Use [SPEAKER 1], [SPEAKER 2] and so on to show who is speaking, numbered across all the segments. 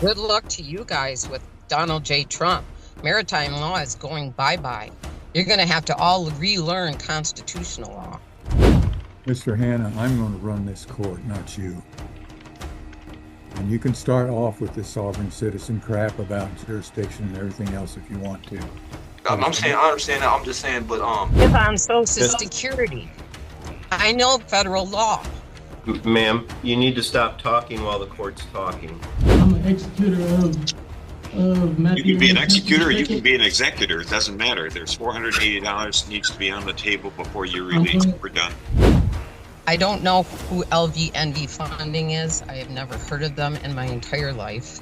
[SPEAKER 1] Good luck to you guys with Donald J. Trump. Maritime law is going bye-bye. You're going to have to all relearn constitutional law.
[SPEAKER 2] Mr. Hanna, I'm going to run this court, not you. And you can start off with the sovereign citizen crap about jurisdiction and everything else if you want to.
[SPEAKER 3] I'm saying, I understand that. I'm just saying, but
[SPEAKER 1] If I'm Social Security, I know federal law.
[SPEAKER 4] Ma'am, you need to stop talking while the court's talking.
[SPEAKER 5] I'm an executor of Matthew.
[SPEAKER 6] You can be an executor or you can be an executor. It doesn't matter. There's $480 needs to be on the table before you release. We're done.
[SPEAKER 1] I don't know who LVNV funding is. I have never heard of them in my entire life.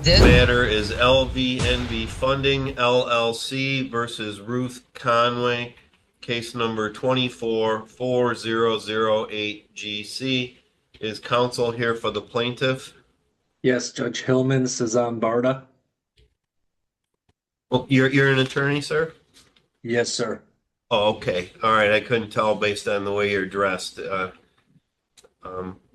[SPEAKER 1] This
[SPEAKER 4] Matter is LVNV Funding LLC versus Ruth Conway, case number 244008GC. Is counsel here for the plaintiff?
[SPEAKER 7] Yes, Judge Hillman, Cezanne Barda.
[SPEAKER 4] Well, you're an attorney, sir?
[SPEAKER 7] Yes, sir.
[SPEAKER 4] Oh, okay. All right. I couldn't tell based on the way you're dressed.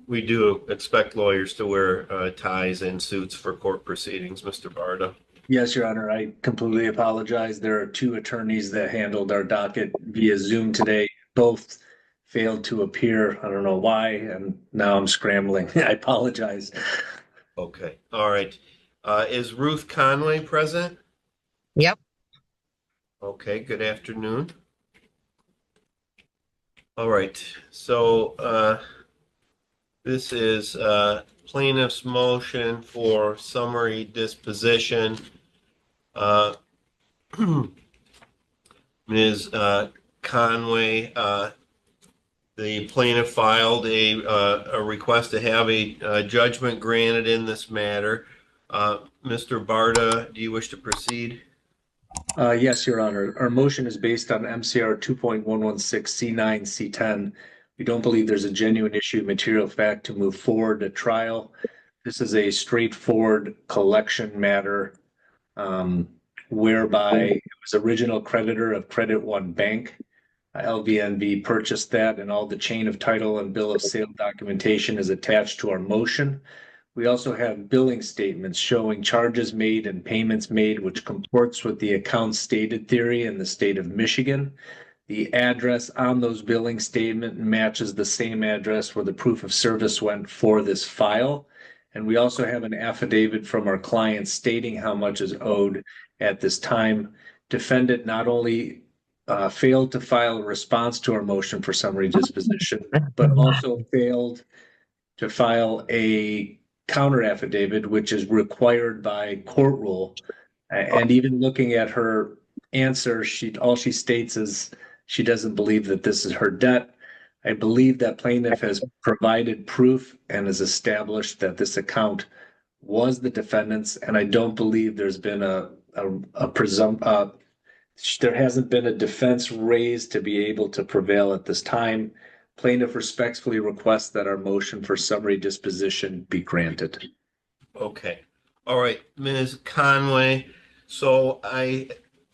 [SPEAKER 4] We do expect lawyers to wear ties and suits for court proceedings, Mr. Barda.
[SPEAKER 7] Yes, Your Honor. I completely apologize. There are two attorneys that handled our docket via Zoom today. Both failed to appear. I don't know why, and now I'm scrambling. I apologize.
[SPEAKER 4] Okay. All right. Is Ruth Conway present?
[SPEAKER 1] Yep.
[SPEAKER 4] Okay. Good afternoon. All right. So this is plaintiff's motion for summary disposition. Ms. Conway, the plaintiff filed a request to have a judgment granted in this matter. Mr. Barda, do you wish to proceed?
[SPEAKER 7] Yes, Your Honor. Our motion is based on MCR 2.116 C9 C10. We don't believe there's a genuine issue of material fact to move forward to trial. This is a straightforward collection matter whereby it was original creditor of Credit One Bank. LVNV purchased that, and all the chain of title and bill of sale documentation is attached to our motion. We also have billing statements showing charges made and payments made, which comports with the account stated theory in the state of Michigan. The address on those billing statement matches the same address where the proof of service went for this file. And we also have an affidavit from our client stating how much is owed at this time. Defendant not only failed to file a response to our motion for summary disposition, but also failed to file a counter affidavit, which is required by court rule. And even looking at her answer, all she states is she doesn't believe that this is her debt. I believe that plaintiff has provided proof and has established that this account was the defendant's, and I don't believe there's been there hasn't been a defense raised to be able to prevail at this time. Plaintiff respectfully requests that our motion for summary disposition be granted.
[SPEAKER 4] Okay. All right, Ms. Conway. So I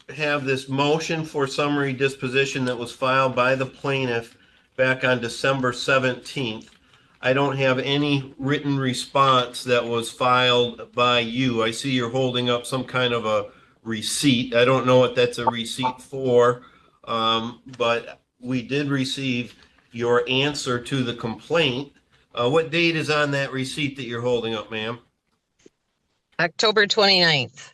[SPEAKER 4] have this motion for summary disposition that was filed by the plaintiff back on December 17th. I don't have any written response that was filed by you. I see you're holding up some kind of a receipt. I don't know what that's a receipt for, but we did receive your answer to the complaint. What date is on that receipt that you're holding up, ma'am?
[SPEAKER 1] October 29th.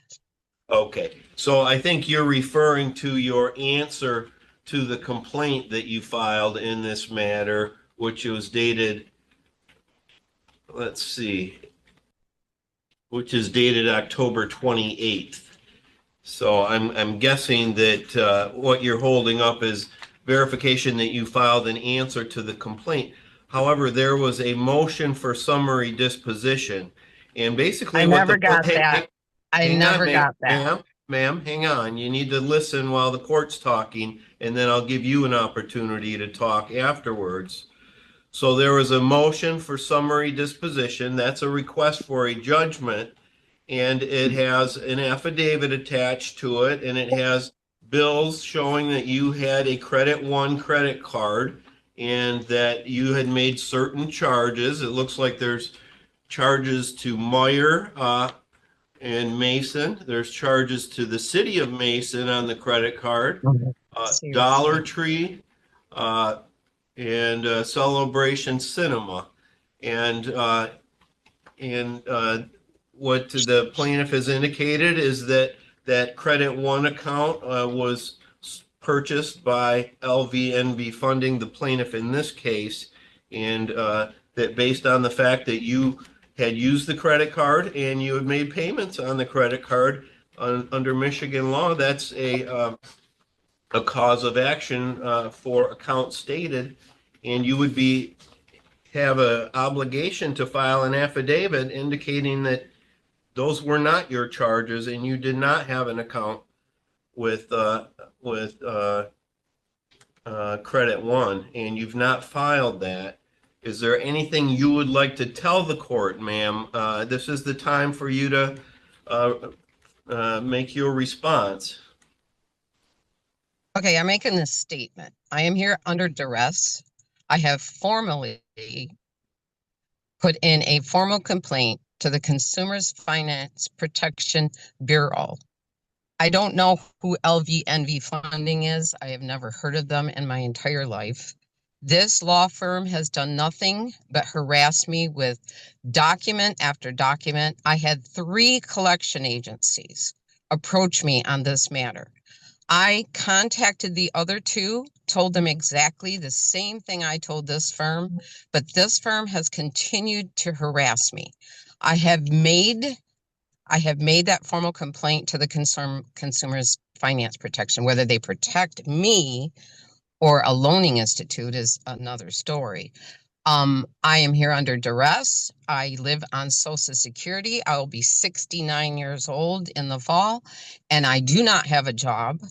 [SPEAKER 4] Okay, so I think you're referring to your answer to the complaint that you filed in this matter, which was dated, let's see, which is dated October 28th. So I'm guessing that what you're holding up is verification that you filed an answer to the complaint. However, there was a motion for summary disposition, and basically
[SPEAKER 1] I never got that. I never got that.
[SPEAKER 4] Ma'am, hang on. You need to listen while the court's talking, and then I'll give you an opportunity to talk afterwards. So there was a motion for summary disposition. That's a request for a judgment, and it has an affidavit attached to it, and it has bills showing that you had a Credit One credit card and that you had made certain charges. It looks like there's charges to Meyer, in Mason. There's charges to the city of Mason on the credit card,
[SPEAKER 1] Seriously.
[SPEAKER 4] Dollar Tree, and Celebration Cinema. And what the plaintiff has indicated is that that credit one account was purchased by LVNB funding, the plaintiff in this case, and that based on the fact that you had used the credit card and you had made payments on the credit card under Michigan law, that's a cause of action for account stated, and you would have an obligation to file an affidavit indicating that those were not your charges and you did not have an account with Credit One, and you've not filed that. Is there anything you would like to tell the court, ma'am? This is the time for you to make your response.
[SPEAKER 1] Okay, I'm making this statement. I am here under duress. I have formally put in a formal complaint to the Consumers Finance Protection Bureau. I don't know who LVNV funding is. I have never heard of them in my entire life. This law firm has done nothing but harass me with document after document. I had 3 collection agencies approach me on this matter. I contacted the other 2, told them exactly the same thing I told this firm, but this firm has continued to harass me. I have made that formal complaint to the Consumers Finance Protection. Whether they protect me or a loaning institute is another story. I am here under duress. I live on Social Security. I will be 69 years old in the fall, and I do not have a job.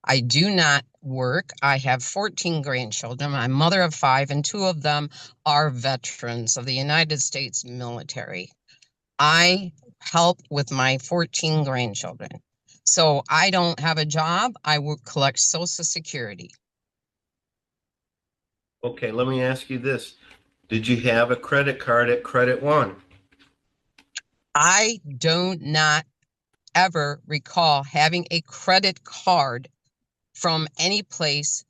[SPEAKER 1] I do not work. I have 14 grandchildren. I'm a mother of 5, and 2 of them are veterans of the United States military. I help with my 14 grandchildren. So I don't have a job. I will collect Social Security.
[SPEAKER 4] Okay, let me ask you this. Did you have a credit card at Credit One?
[SPEAKER 1] I do not ever recall having a credit card from any place,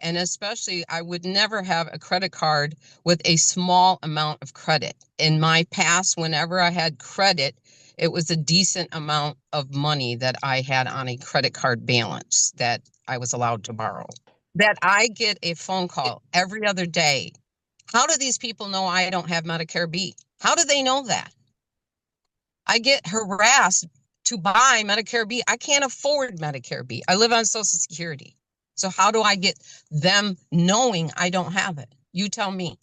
[SPEAKER 1] and especially I would never have a credit card with a small amount of credit. In my past, whenever I had credit, it was a decent amount of money that I had on a credit card balance that I was allowed to borrow. That I get a phone call every other day. How do these people know I don't have Medicare B? How do they know that? I get harassed to buy Medicare B. I can't afford Medicare B. I live on Social Security. So how do I get them knowing I don't have it? You tell me.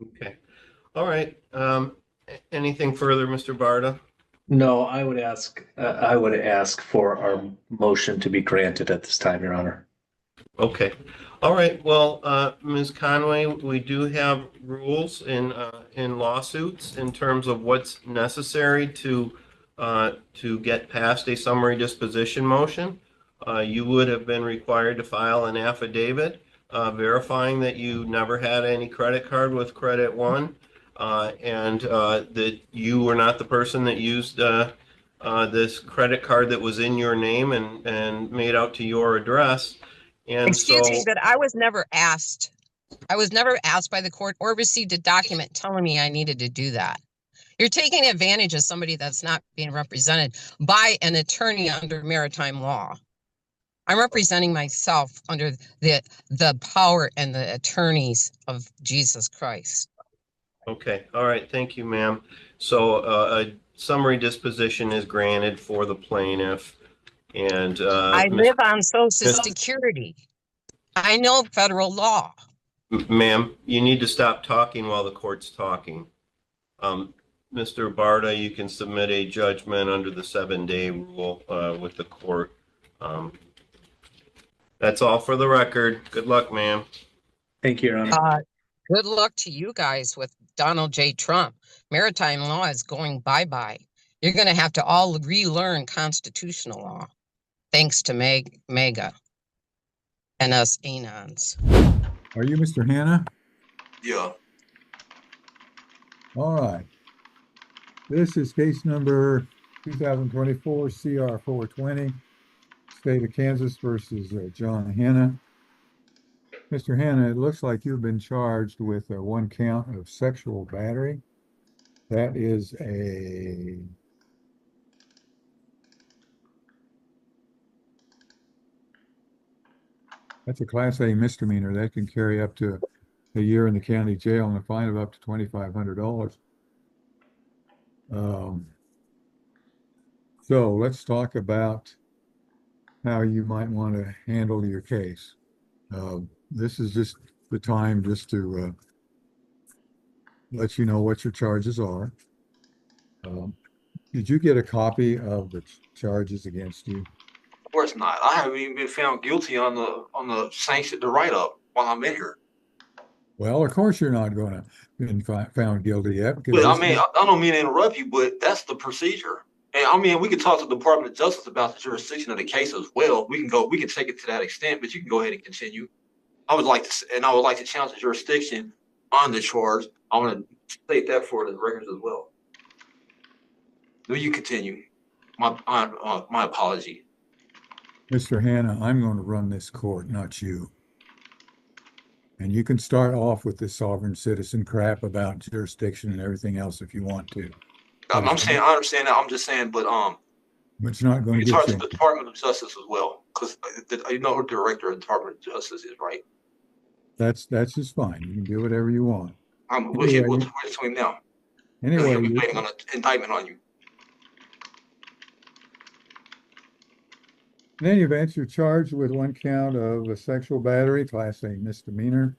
[SPEAKER 4] Okay. All right. Anything further, Mr. Barta?
[SPEAKER 7] No, I would ask for our motion to be granted at this time, Your Honor.
[SPEAKER 4] Okay. All right. Well, Ms. Conway, we do have rules in lawsuits in terms of what's necessary to get past a summary disposition motion. You would have been required to file an affidavit verifying that you never had any credit card with Credit One, and that you were not the person that used this credit card that was in your name and made out to your address. And
[SPEAKER 1] Excuse me, but I was never asked. I was never asked by the court or received a document telling me I needed to do that. You're taking advantage of somebody that's not being represented by an attorney under maritime law. I'm representing myself under the power and the attorneys of Jesus Christ.
[SPEAKER 4] Okay. All right. Thank you, ma'am. So a summary disposition is granted for the plaintiff. And
[SPEAKER 1] I live on Social Security. I know federal law.
[SPEAKER 4] Ma'am, you need to stop talking while the court's talking. Mr. Barta, you can submit a judgment under the 7-day rule with the court. That's all for the record. Good luck, ma'am.
[SPEAKER 7] Thank you, Your Honor.
[SPEAKER 1] Good luck to you guys with Donald J. Trump. Maritime law is going bye-bye. You're going to have to all relearn constitutional law. Thanks to Mega and us Anons.
[SPEAKER 2] Are you Mr. Hanna?
[SPEAKER 3] Yeah.
[SPEAKER 2] All right. This is case number 2024 CR 420, State of Kansas versus John Hanna. Mr. Hanna, it looks like you've been charged with one count of sexual battery. That is that's a Class A misdemeanor. That can carry up to a year in the county jail and a fine of up to $2,500. So let's talk about how you might want to handle your case. This is just the time just to let you know what your charges are. Did you get a copy of the charges against you?
[SPEAKER 3] Of course not. I haven't even been found guilty on the sanction, the write-up while I'm in here.
[SPEAKER 2] Well, of course you're not going to be found guilty yet.
[SPEAKER 3] But I mean, I don't mean to interrupt you, but that's the procedure. And I mean, we could talk to the Department of Justice about the jurisdiction of the case as well. We can take it to that extent, but you can go ahead and continue. I would like to challenge the jurisdiction on the charge. I want to state that for the records as well. Will you continue? My apology.
[SPEAKER 2] Mr. Hanna, I'm going to run this court, not you. And you can start off with this sovereign citizen crap about jurisdiction and everything else if you want to.
[SPEAKER 3] I'm saying, I understand that. I'm just saying, but
[SPEAKER 2] it's not going to
[SPEAKER 3] you
[SPEAKER 2] get
[SPEAKER 3] talk to
[SPEAKER 2] you.
[SPEAKER 3] the Department of Justice as well, because you know who the director of the Department of Justice is, right?
[SPEAKER 2] That's just fine. You can do whatever you want.
[SPEAKER 3] We'll to him now.
[SPEAKER 2] Anyway,
[SPEAKER 3] He'll be waiting on an indictment on you.
[SPEAKER 2] In any event, you're charged with one count of a sexual battery, Class A misdemeanor.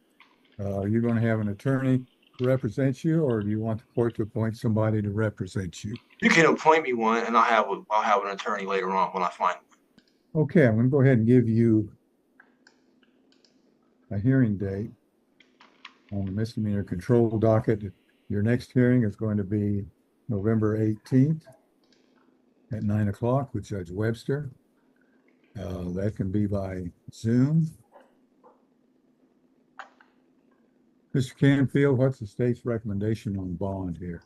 [SPEAKER 2] Are you going to have an attorney to represent you, or do you want the court to appoint somebody to represent you?
[SPEAKER 3] You can appoint me one, and I'll have an attorney later on when I find one.
[SPEAKER 2] Okay, I'm going to go ahead and give you a hearing date on the misdemeanor control docket. Your next hearing is going to be November 18th at 9 o'clock with Judge Webster. That can be by Zoom. Mr. Canfield, what's the state's recommendation on bond here?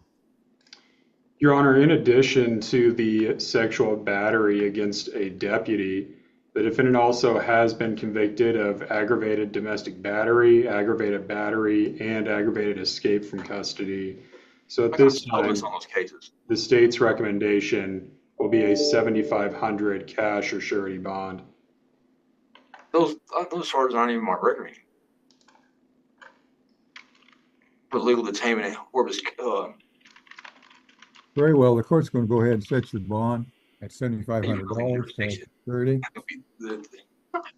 [SPEAKER 8] Your Honor, in addition to the sexual battery against a deputy, the defendant also has been convicted of aggravated domestic battery, aggravated battery, and aggravated escape from custody. So at this time,
[SPEAKER 3] on those cases.
[SPEAKER 8] the state's recommendation will be a $7,500 cash or surety bond.
[SPEAKER 3] Those charges aren't even my record. For legal detainment or
[SPEAKER 2] Very well. The court's going to go ahead and set your bond at $7,500 for security.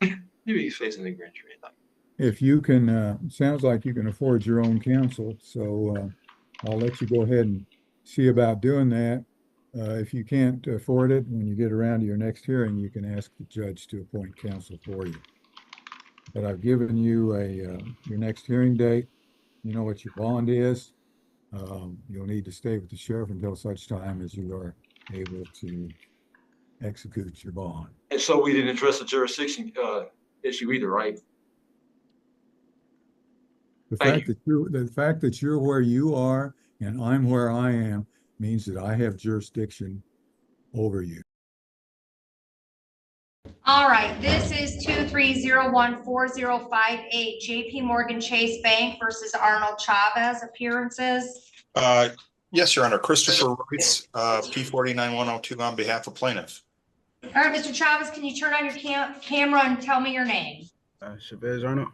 [SPEAKER 3] Maybe he's facing the grand jury.
[SPEAKER 2] If you can, sounds like you can afford your own counsel, so I'll let you go ahead and see about doing that. If you can't afford it, when you get around to your next hearing, you can ask the judge to appoint counsel for you. But I've given you your next hearing date. You know what your bond is. You'll need to stay with the sheriff until such time as you are able to execute your bond.
[SPEAKER 3] And so we didn't address the jurisdiction issue either, right?
[SPEAKER 2] The fact that you're where you are and I'm where I am means that I have jurisdiction over you.
[SPEAKER 9] All right, this is 2301408 JP Morgan Chase Bank versus Arnold Chavez appearances.
[SPEAKER 10] Yes, Your Honor. Christopher Ruth, P49102 on behalf of plaintiff.
[SPEAKER 9] All right, Mr. Chavez, can you turn on your camera and tell me your name?
[SPEAKER 11] Chavez Arnold.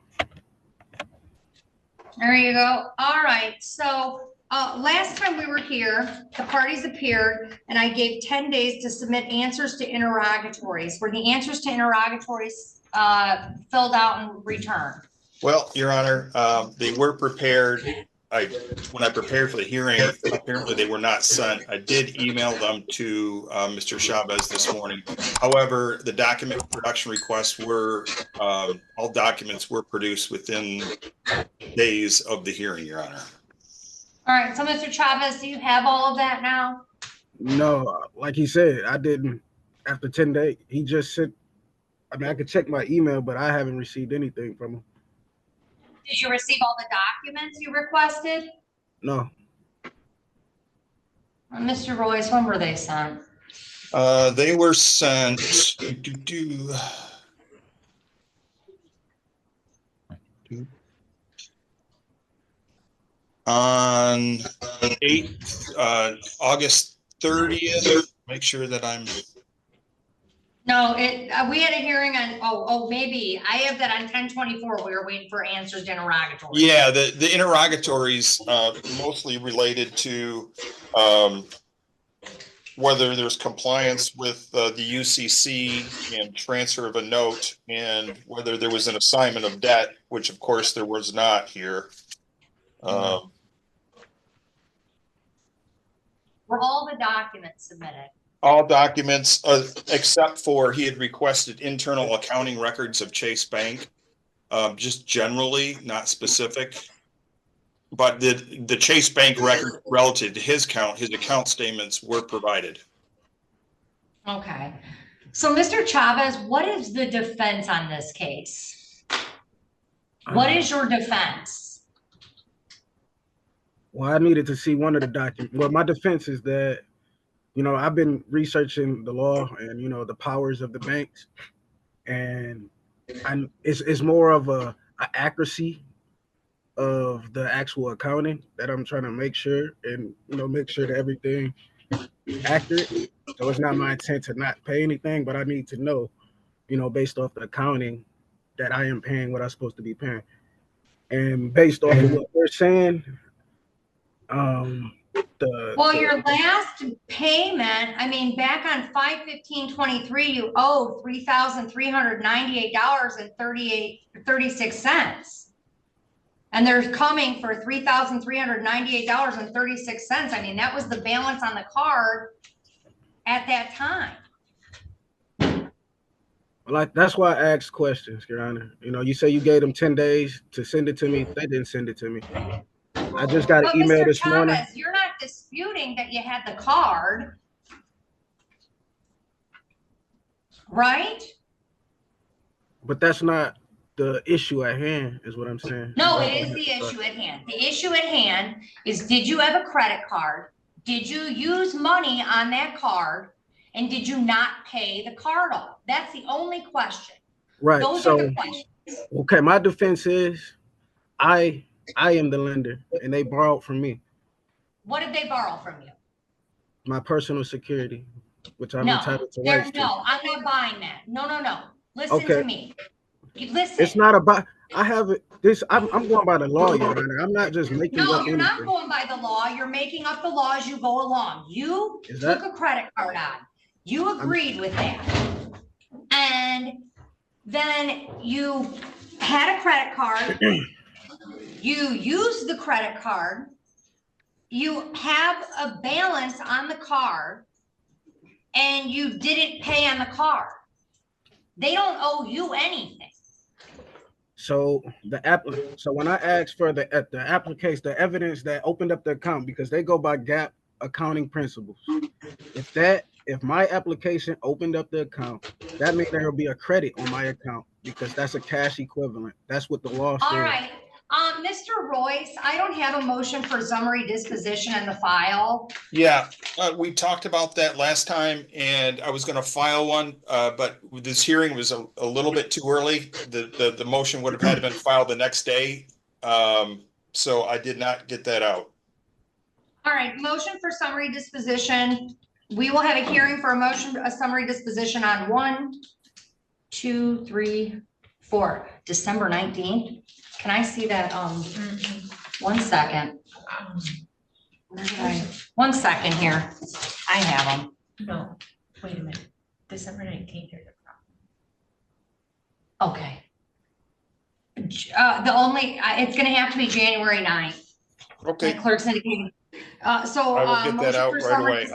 [SPEAKER 9] There you go. All right, so last time we were here, the parties appeared and I gave 10 days to submit answers to interrogatories. Were the answers to interrogatories filled out and returned?
[SPEAKER 10] Well, Your Honor, they were prepared. When I prepared for the hearing, apparently they were not sent. I did email them to Mr. Chavez this morning. However, the document production requests were, all documents were produced within days of the hearing, Your Honor.
[SPEAKER 9] All right, so Mr. Chavez, do you have all of that now?
[SPEAKER 11] No, like he said, I didn't. After 10 days, he just sent. I mean, I could check my email, but I haven't received anything from him.
[SPEAKER 9] Did you receive all the documents you requested?
[SPEAKER 11] No.
[SPEAKER 9] Mr. Royce, when were they sent?
[SPEAKER 10] They were sent on August 30th. Make sure that I'm.
[SPEAKER 9] No, we had a hearing on, maybe, I have that on 10/24, we were waiting for answers to interrogatories.
[SPEAKER 10] Yeah, the interrogatories mostly related to whether there's compliance with the UCC and transfer of a note, and whether there was an assignment of debt, which of course there was not here.
[SPEAKER 9] Were all the documents submitted?
[SPEAKER 10] All documents, except for he had requested internal accounting records of Chase Bank, just generally, not specific. But the Chase Bank record relative to his account statements were provided.
[SPEAKER 9] Okay. So, Mr. Chavez, what is the defense on this case? What is your defense?
[SPEAKER 11] Well, I needed to see one of the documents. Well, my defense is that, I've been researching the law and, the powers of the banks, and it's more of a accuracy of the actual accounting that I'm trying to make sure, and, make sure that everything is accurate. So it's not my intent to not pay anything, but I need to know, based off the accounting, that I am paying what I'm supposed to be paying. And based off of what they're saying,
[SPEAKER 9] your last payment, back on 5/15/23, you owed $3,398.36. And they're coming for $3,398.36. That was the balance on the card at that time.
[SPEAKER 11] That's why I asked questions, Your Honor. You say you gave them 10 days to send it to me. They didn't send it to me. I just got an email this morning.
[SPEAKER 9] You're not disputing that you had the card, right?
[SPEAKER 11] But that's not the issue at hand, is what I'm saying.
[SPEAKER 9] No, it is the issue at hand. The issue at hand is, did you have a credit card? Did you use money on that card? And did you not pay the card off? That's the only question.
[SPEAKER 11] Right.
[SPEAKER 9] Those are the questions.
[SPEAKER 11] Okay, my defense is I am the lender, and they borrowed from me.
[SPEAKER 9] What did they borrow from you?
[SPEAKER 11] My personal security, which I'm entitled to rights to.
[SPEAKER 9] No, I'm not buying that. No. Listen to me. Listen.
[SPEAKER 11] It's not about. I have it. I'm going by the law, Your Honor. I'm not just making up anything.
[SPEAKER 9] No, you're not going by the law. You're making up the law as you go along. You took a credit card on. You agreed with that. And then you had a credit card. You used the credit card. You have a balance on the card, and you didn't pay on the card. They don't owe you anything.
[SPEAKER 11] So when I asked for the application, the evidence that opened up the account, because they go by GAAP accounting principles. If my application opened up the account, that means there will be a credit on my account, because that's a cash equivalent. That's what the law says.
[SPEAKER 9] All right. Mr. Royce, I don't have a motion for summary disposition in the file.
[SPEAKER 10] Yeah, we talked about that last time, and I was going to file one, but this hearing was a little bit too early. The motion would have had to been filed the next day, so I did not get that out.
[SPEAKER 9] All right, motion for summary disposition. We will have a hearing for a summary disposition on 1, 2, 3, 4, December 19th. Can I see that? 1 second. One second here. I have them.
[SPEAKER 12] No, wait a minute. December 19th.
[SPEAKER 9] Okay. It's going to have to be January 9th.
[SPEAKER 10] Okay.
[SPEAKER 9] My clerk's indicating.
[SPEAKER 10] I will get that out right away.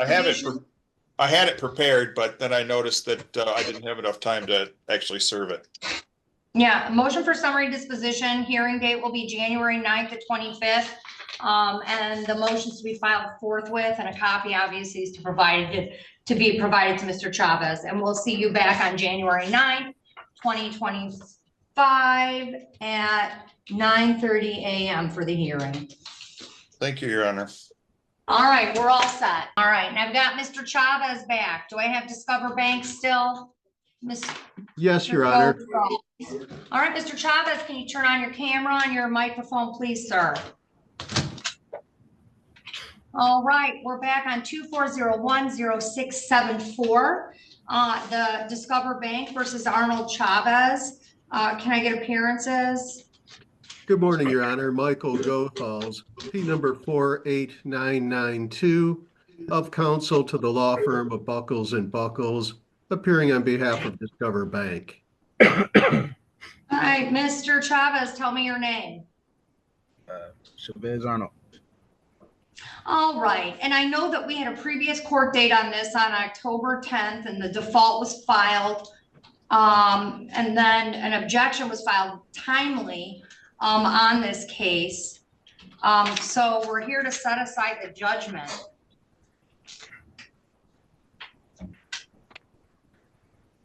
[SPEAKER 10] I had it prepared, but then I noticed that I didn't have enough time to actually serve it.
[SPEAKER 9] Yeah, motion for summary disposition. Hearing date will be January 9th to 25th. And the motions to be filed forthwith, and a copy obviously is to be provided to Mr. Chavez. And we'll see you back on January 9th, 2025 at 9:30 a.m. for the hearing.
[SPEAKER 10] Thank you, Your Honor.
[SPEAKER 9] All right, we're all set. All right, and I've got Mr. Chavez back. Do I have Discover Bank still?
[SPEAKER 13] Yes, Your Honor.
[SPEAKER 9] All right, Mr. Chavez, can you turn on your camera and your microphone, please, sir? All right, we're back on 24010674. The Discover Bank versus Arnold Chavez. Can I get appearances?
[SPEAKER 13] Good morning, Your Honor. Michael Goethals, P number 48992 of counsel to the law firm of Buckles and Buckles, appearing on behalf of Discover Bank.
[SPEAKER 9] All right, Mr. Chavez, tell me your name.
[SPEAKER 11] Chavez Arnold.
[SPEAKER 9] All right, and I know that we had a previous court date on this on October 10th, and the default was filed, and then an objection was filed timely on this case. So we're here to set aside the judgment.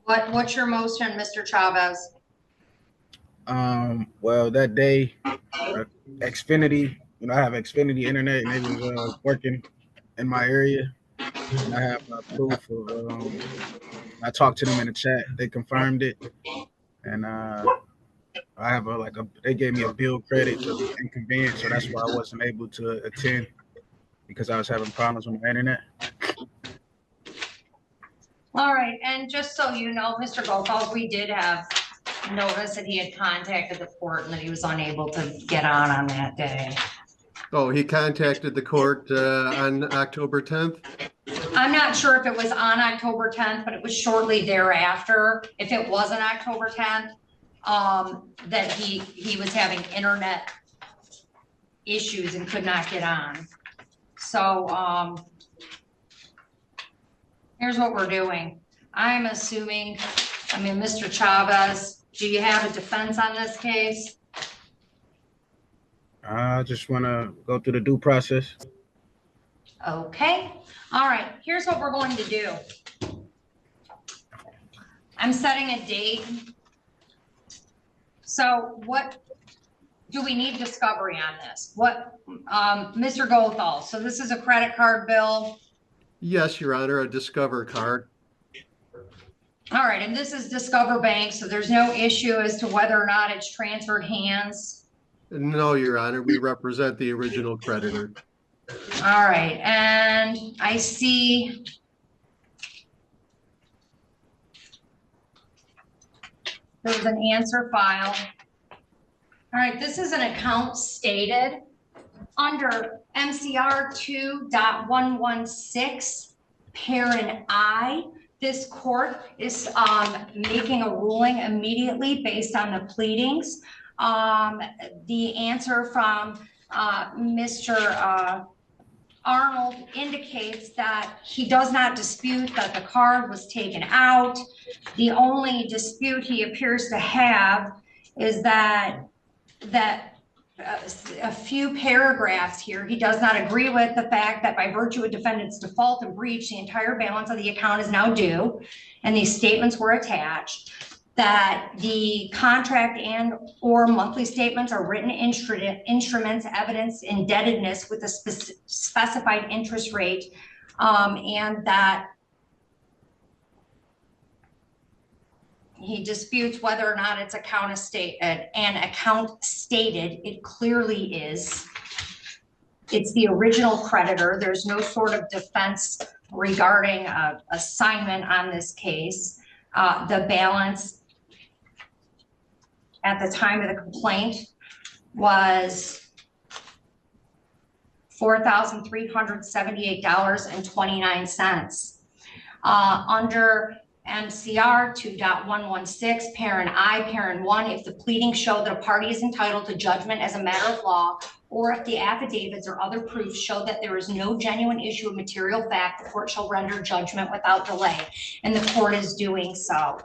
[SPEAKER 9] What's your motion, Mr. Chavez?
[SPEAKER 11] Well, that day, Xfinity, I have Xfinity internet, and it was working in my area. And I have proof of. I talked to them in the chat. They confirmed it, and I have they gave me a bill credit for inconvenience, so that's why I wasn't able to attend because I was having problems with my internet.
[SPEAKER 9] All right, and just so you know, Mr. Goethals, we did have notice that he had contacted the court and that he was unable to get on that day.
[SPEAKER 13] Oh, he contacted the court on October 10th?
[SPEAKER 9] I'm not sure if it was on October 10th, but it was shortly thereafter. If it wasn't October 10th, that he was having internet issues and could not get on. So here's what we're doing. I'm assuming, Mr. Chavez, do you have a defense on this case?
[SPEAKER 11] I just want to go through the due process.
[SPEAKER 9] Okay. All right. Here's what we're going to do. I'm setting a date. So what do we need discovery on this? Mr. Goethals, so this is a credit card bill?
[SPEAKER 13] Yes, Your Honor, a Discover card.
[SPEAKER 9] All right, and this is Discover Bank, so there's no issue as to whether or not it's transferred hands?
[SPEAKER 13] No, Your Honor, we represent the original creditor.
[SPEAKER 9] All right, and I see there's an answer file. All right, this is an account stated under MCR 2.116, parent I. This court is making a ruling immediately based on the pleadings. The answer from Mr. Arnold indicates that he does not dispute that the card was taken out. The only dispute he appears to have is that a few paragraphs here, he does not agree with the fact that by virtue of defendant's default and breach, the entire balance of the account is now due, and these statements were attached, that the contract and or monthly statements are written instruments, evidence indebtedness with a specified interest rate, and that he disputes whether or not it's an account stated. It clearly is. It's the original creditor. There's no sort of defense regarding assignment on this case. The balance at the time of the complaint was $4,378.29. Under MCR 2.116, parent I, parent 1, if the pleadings show that a party is entitled to judgment as a matter of law, or if the affidavits or other proofs show that there is no genuine issue of material fact, the court shall render judgment without delay, and the court is doing so.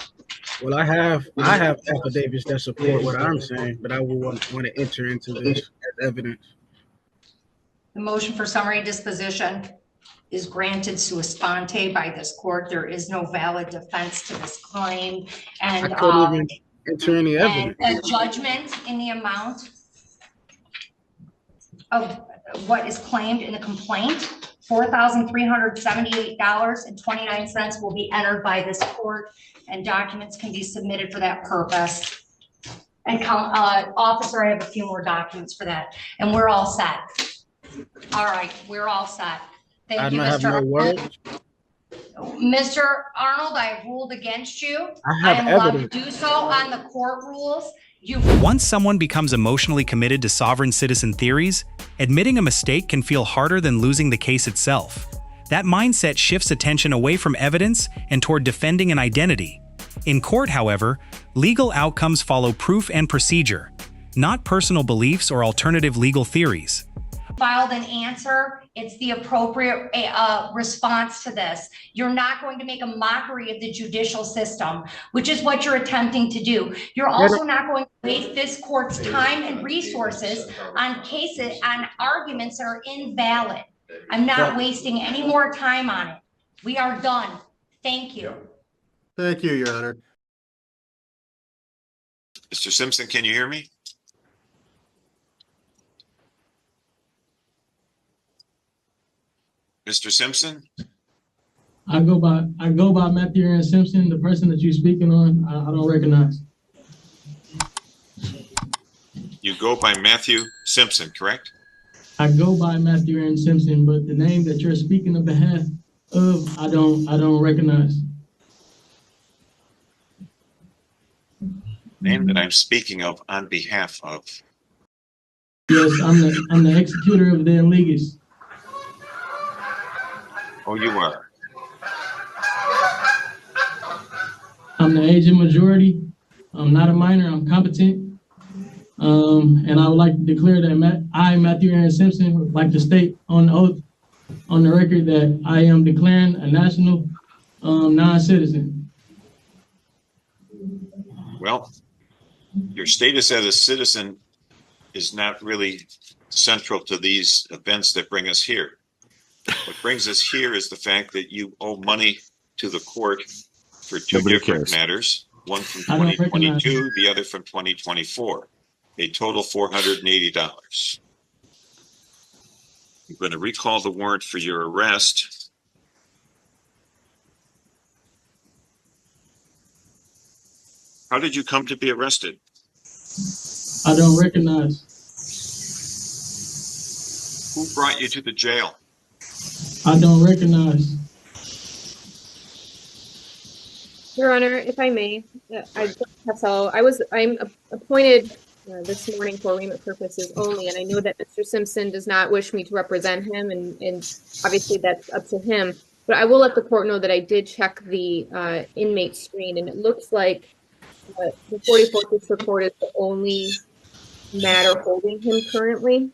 [SPEAKER 11] Well, I have affidavits that support what I'm saying, but I will want to enter into this as evidence.
[SPEAKER 9] The motion for summary disposition is granted sua sponte by this court. There is no valid defense to this claim, and
[SPEAKER 11] I couldn't even enter any evidence.
[SPEAKER 9] And a judgment in the amount of what is claimed in the complaint $4,378.29 will be entered by this court, and documents can be submitted for that purpose. And officer, I have a few more documents for that, and we're all set. All right, we're all set. Thank you, Mr. Arnold. Mr. Arnold, I have ruled against you. I am allowed to do so on the court rules.
[SPEAKER 14] Once someone becomes emotionally committed to sovereign citizen theories, admitting a mistake can feel harder than losing the case itself. That mindset shifts attention away from evidence and toward defending an identity. In court, however, legal outcomes follow proof and procedure, not personal beliefs or alternative legal theories.
[SPEAKER 9] Filed an answer, it's the appropriate response to this. You're not going to make a mockery of the judicial system, which is what you're attempting to do. You're also not going to waste this court's time and resources on cases, on arguments that are invalid. I'm not wasting any more time on it. We are done. Thank you.
[SPEAKER 13] Thank you, Your Honor.
[SPEAKER 6] Mr. Simpson, can you hear me? Mr. Simpson?
[SPEAKER 5] I go by Matthew Aaron Simpson, the person that you're speaking on. I don't recognize.
[SPEAKER 6] You go by Matthew Simpson, correct?
[SPEAKER 5] I go by Matthew Aaron Simpson, but the name that you're speaking on behalf of, I don't recognize.
[SPEAKER 6] Name that I'm speaking of on behalf of.
[SPEAKER 5] Yes, I'm the executor of the illegis.
[SPEAKER 6] Oh, you are.
[SPEAKER 5] I'm the agent majority. I'm not a minor. I'm competent. And I would like to declare that I, Matthew Aaron Simpson, would like to state on oath, on the record, that I am declaring a national non-citizen.
[SPEAKER 6] Well, your status as a citizen is not really central to these events that bring us here. What brings us here is the fact that you owe money to the court for two different matters, one from 2022, the other from 2024, a total $480. I'm going to recall the warrant for your arrest. How did you come to be arrested?
[SPEAKER 5] I don't recognize.
[SPEAKER 6] Who brought you to the jail?
[SPEAKER 5] I don't recognize.
[SPEAKER 15] Your Honor, if I may, I'm appointed this morning for arraignment purposes only, and I know that Mr. Simpson does not wish me to represent him, and obviously that's up to him. But I will let the court know that I did check the inmate screen, and it looks like the 44th District Court is the only matter holding him currently.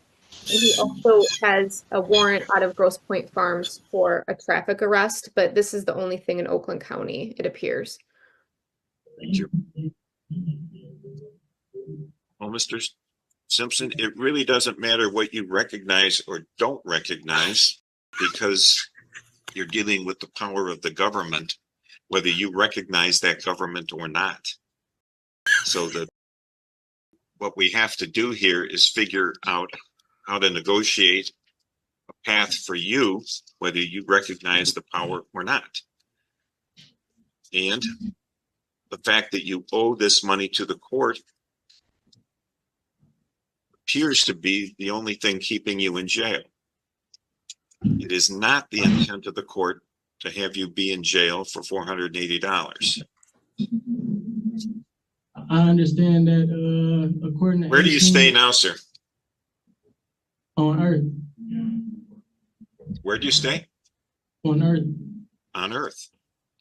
[SPEAKER 15] And he also has a warrant out of Grosse Pointe Farms for a traffic arrest, but this is the only thing in Oakland County, it appears.
[SPEAKER 6] Thank you. Well, Mr. Simpson, it really doesn't matter what you recognize or don't recognize, because you're dealing with the power of the government, whether you recognize that government or not. So what we have to do here is figure out how to negotiate a path for you, whether you recognize the power or not. And the fact that you owe this money to the court appears to be the only thing keeping you in jail. It is not the intent of the court to have you be in jail for $480.
[SPEAKER 5] I understand that according to
[SPEAKER 6] Where do you stay now, sir?
[SPEAKER 5] On Earth.
[SPEAKER 6] Where do you stay?
[SPEAKER 5] On Earth.
[SPEAKER 6] On Earth.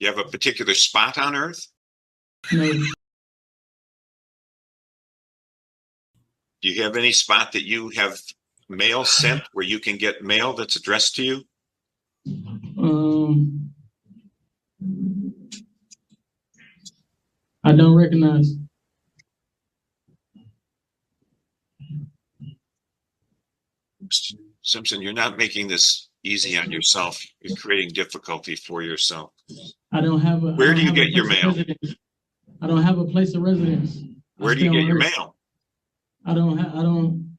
[SPEAKER 6] You have a particular spot on Earth?
[SPEAKER 5] No.
[SPEAKER 6] Do you have any spot that you have mail sent where you can get mail that's addressed to you?
[SPEAKER 5] I don't recognize.
[SPEAKER 6] Simpson, you're not making this easy on yourself. You're creating difficulty for yourself.
[SPEAKER 5] I don't have a.
[SPEAKER 6] Where do you get your mail?
[SPEAKER 5] I don't have a place of residence.
[SPEAKER 6] Where do you get your mail?
[SPEAKER 5] I don't.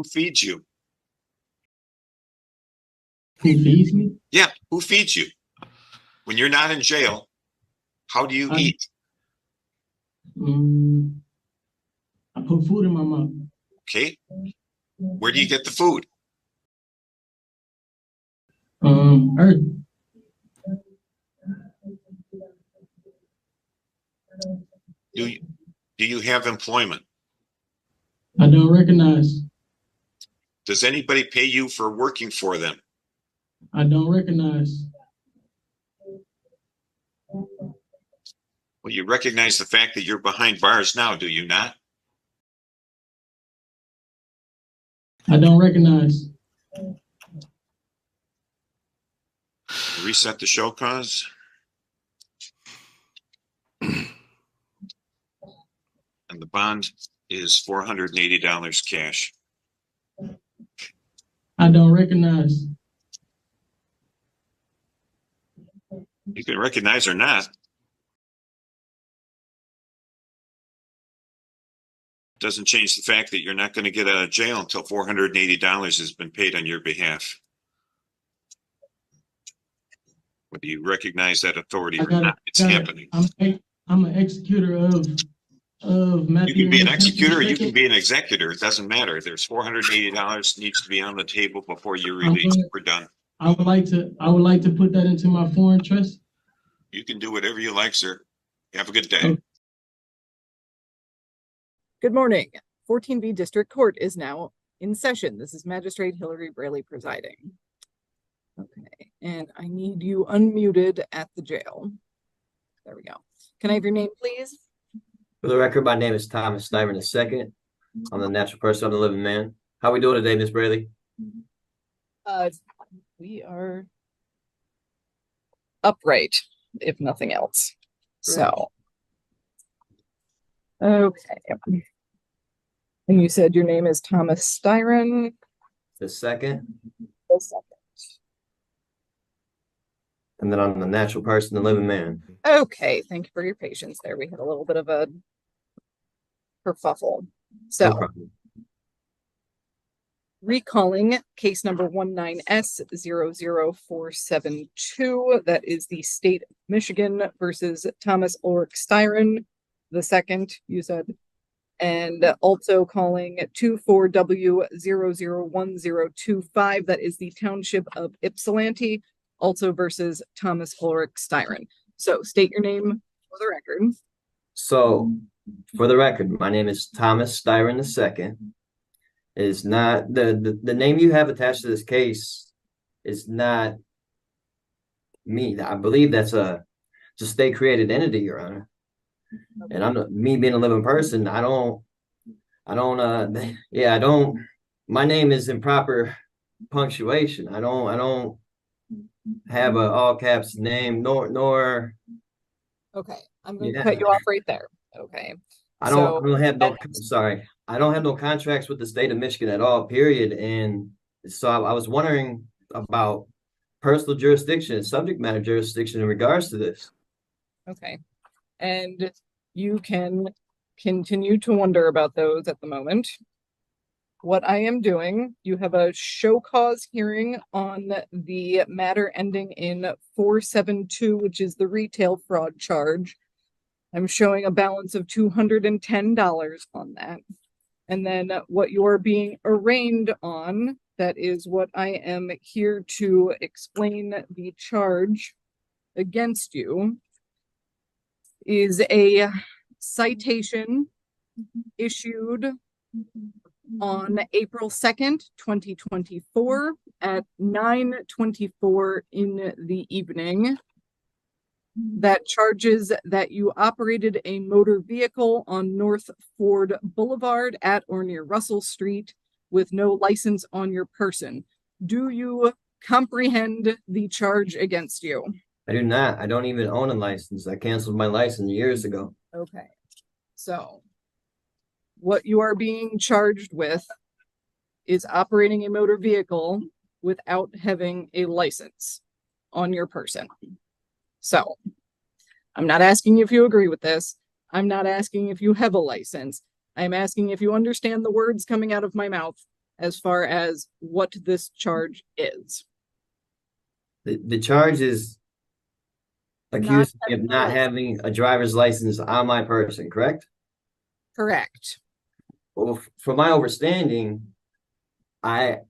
[SPEAKER 6] feeds you?
[SPEAKER 5] Who feeds me?
[SPEAKER 6] Yeah, who feeds you? When you're not in jail, how do you eat?
[SPEAKER 5] I put food in my mouth.
[SPEAKER 6] Okay. Where do you get the food?
[SPEAKER 5] Earth.
[SPEAKER 6] Do you have employment?
[SPEAKER 5] I don't recognize.
[SPEAKER 6] Does anybody pay you for working for them?
[SPEAKER 5] I don't recognize.
[SPEAKER 6] Well, you recognize the fact that you're behind bars now, do you not?
[SPEAKER 5] I don't recognize.
[SPEAKER 6] Reset the show cause. And the bond is $480 cash.
[SPEAKER 5] I don't recognize.
[SPEAKER 6] You can recognize or not. Doesn't change the fact that you're not going to get out of jail until $480 has been paid on your behalf. Whether you recognize that authority or not, it's happening.
[SPEAKER 5] I'm an executor of Matthew.
[SPEAKER 6] You can be an executor or you can be an executor. It doesn't matter. There's $480 needs to be on the table before you're released. We're done.
[SPEAKER 5] I would like to put that into my foreign trust.
[SPEAKER 6] You can do whatever you like, sir. Have a good day.
[SPEAKER 5] Okay.
[SPEAKER 16] Good morning. 14B District Court is now in session. This is Magistrate Hillary Braley presiding. Okay, and I need you unmuted at the jail. There we go. Can I have your name, please?
[SPEAKER 17] For the record, my name is Thomas Snyman II. I'm the natural person, I'm the living man. How we doing today, Miss Braley?
[SPEAKER 16] We are upright, if nothing else.
[SPEAKER 17] Great.
[SPEAKER 16] So, okay. And you said your name is Thomas Styron.
[SPEAKER 17] The second.
[SPEAKER 16] The second.
[SPEAKER 17] And then I'm the natural person, the living man.
[SPEAKER 16] Okay, thank you for your patience there. We had a little bit of a kerfuffle. So,
[SPEAKER 17] No problem.
[SPEAKER 16] recalling case number 19S00472, that is the state of Michigan versus Thomas Ulrich Styron, the second, you said, and also calling 24W001025, that is the township of Ypsilanti, also versus Thomas Ulrich Styron. So state your name for the record.
[SPEAKER 17] So, for the record, my name is Thomas Styron II. Is not the name you have attached to this case is not me. I believe that's a state created entity, Your Honor. And me being a living person, I don't my name is in proper punctuation. I don't have a all caps name nor
[SPEAKER 16] Okay, I'm going to cut you off right there. Okay.
[SPEAKER 17] I don't have no contracts with the state of Michigan at all, period. And so I was wondering about personal jurisdiction, subject matter jurisdiction in regards to this.
[SPEAKER 16] Okay. And you can continue to wonder about those at the moment. What I am doing, you have a show cause hearing on the matter ending in 472, which is the retail fraud charge. I'm showing a balance of $210 on that. And then what you're being arraigned on, that is what I am here to explain the charge against you, is a citation issued on April 2nd, 2024 at 9:24 in the evening. That charges that you operated a motor vehicle on North Ford Boulevard at or near Russell Street with no license on your person. Do you comprehend the charge against you?
[SPEAKER 17] I do not. I don't even own a license. I canceled my license years ago.
[SPEAKER 16] Okay. So what you are being charged with is operating a motor vehicle without having a license on your person. So I'm not asking if you agree with this. I'm not asking if you have a license. I'm asking if you understand the words coming out of my mouth as far as what this charge is.
[SPEAKER 17] The charge is accused me of
[SPEAKER 16] having a
[SPEAKER 17] not
[SPEAKER 16] license.
[SPEAKER 17] having a driver's license on my person, correct?
[SPEAKER 16] Correct.
[SPEAKER 17] Well, from my understanding, I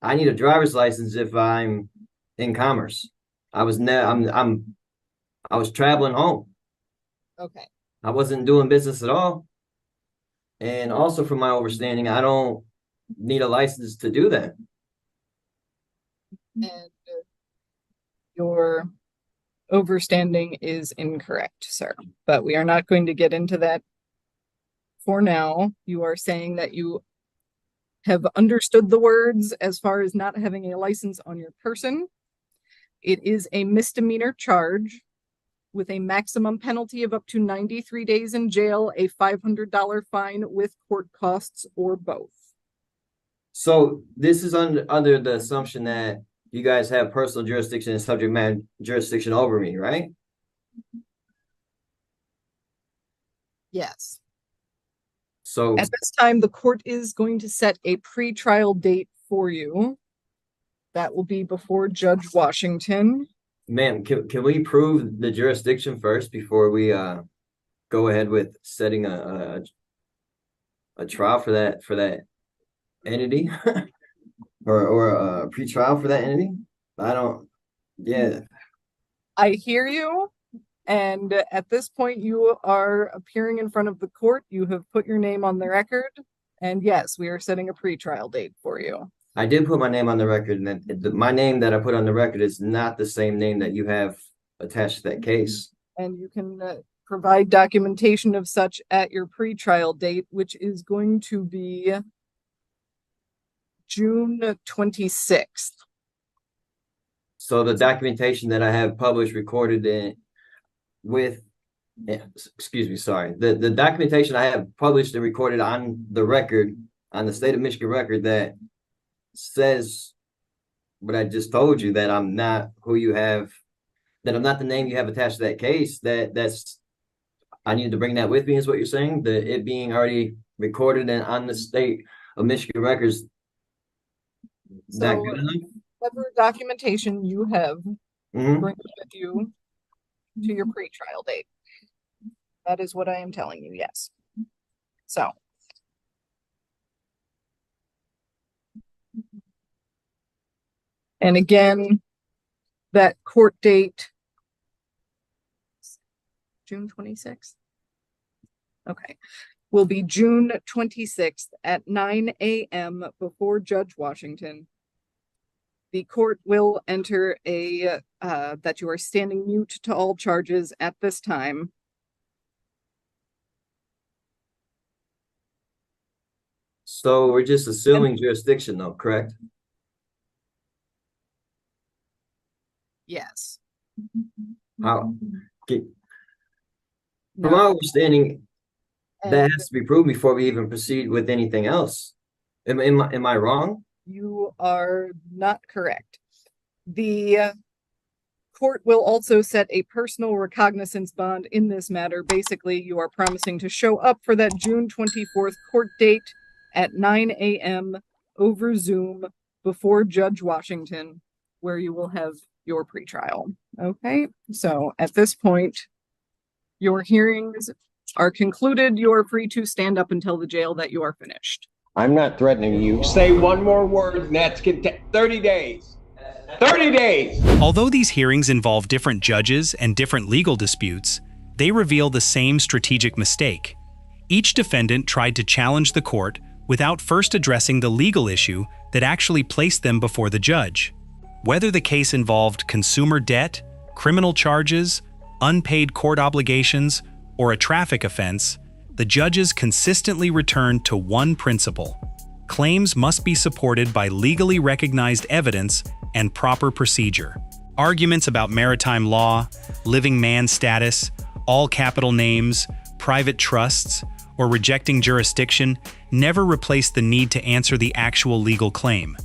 [SPEAKER 17] need a driver's license if I'm in commerce. I was traveling home.
[SPEAKER 16] Okay.
[SPEAKER 17] I wasn't doing business at all. And also from my understanding, I don't need a license to do that.
[SPEAKER 16] And your overstanding is incorrect, sir. But we are not going to get into that for now. You are saying that you have understood the words as far as not having a license on your person. It is a misdemeanor charge with a maximum penalty of up to 93 days in jail, a $500 fine with court costs, or both.
[SPEAKER 17] So this is under the assumption that you guys have personal jurisdiction and subject matter jurisdiction over me, right?
[SPEAKER 16] Yes.
[SPEAKER 17] So
[SPEAKER 16] at this time, the court is going to set a pretrial date for you. That will be before Judge Washington.
[SPEAKER 17] ma'am, can we prove the jurisdiction first before we go ahead with setting a trial for that entity or a pretrial for that entity?
[SPEAKER 16] I hear you. And at this point, you are appearing in front of the court. You have put your name on the record. And yes, we are setting a pretrial date for you.
[SPEAKER 17] I did put my name on the record, and my name that I put on the record is not the same name that you have attached to that case.
[SPEAKER 16] And you can provide documentation of such at your pretrial date, which is going to be June 26th.
[SPEAKER 17] So the documentation that I have published, recorded the documentation I have published and recorded on the record, on the state of Michigan record, that says what I just told you, that I'm not who you have, that I'm not the name you have attached to that case, that's I need to bring that with me, is what you're saying? It being already recorded and on the state of Michigan records. That good enough?
[SPEAKER 16] Whatever documentation you have,
[SPEAKER 17] Mhm.
[SPEAKER 16] bring it with you to your pretrial date. That is what I am telling you, yes. So. And again, that court date, June 26th. Okay, will be June 26th at 9 a.m. before Judge Washington. The court will enter that you are standing mute to all charges at this time.
[SPEAKER 17] So we're just assuming jurisdiction though, correct?
[SPEAKER 16] Yes.
[SPEAKER 17] How? From my understanding, that has to be proved before we even proceed with anything else. Am I wrong?
[SPEAKER 16] You are not correct. The court will also set a personal recognizance bond in this matter. Basically, you are promising to show up for that June 24th court date at 9 a.m. over Zoom before Judge Washington, where you will have your pretrial. Okay, so at this point, your hearings are concluded. You are free to stand up and tell the jail that you are finished.
[SPEAKER 18] I'm not threatening you. Say one more word and that's 30 days. 30 days!
[SPEAKER 14] Although these hearings involve different judges and different legal disputes, they reveal the same strategic mistake. Each defendant tried to challenge the court without first addressing the legal issue that actually placed them before the judge. Whether the case involved consumer debt, criminal charges, unpaid court obligations, or a traffic offense, the judges consistently returned to one principle: claims must be supported by legally recognized evidence and proper procedure. Arguments about maritime law, living man status, all capital names, private trusts, or rejecting jurisdiction never replaced the need to answer the actual legal claim.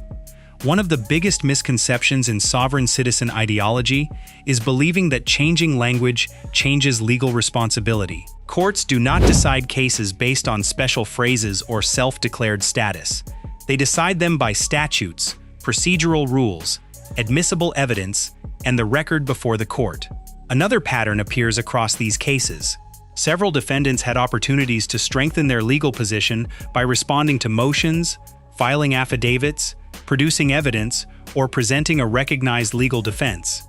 [SPEAKER 14] One of the biggest misconceptions in sovereign citizen ideology is believing that changing language changes legal responsibility. Courts do not decide cases based on special phrases or self-declared status. They decide them by statutes, procedural rules, admissible evidence, and the record before the court. Another pattern appears across these cases. Several defendants had opportunities to strengthen their legal position by responding to motions, filing affidavits, producing evidence, or presenting a recognized legal defense.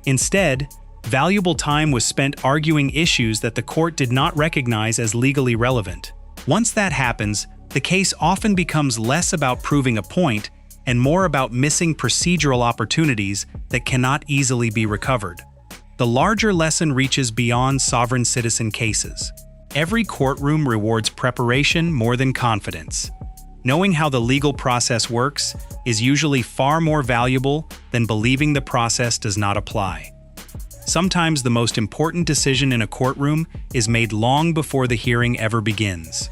[SPEAKER 14] Instead, valuable time was spent arguing issues that the court did not recognize as legally relevant. Once that happens, the case often becomes less about proving a point and more about missing procedural opportunities that cannot easily be recovered. The larger lesson reaches beyond sovereign citizen cases. Every courtroom rewards preparation more than confidence. Knowing how the legal process works is usually far more valuable than believing the process does not apply. Sometimes the most important decision in a courtroom is made long before the hearing ever begins.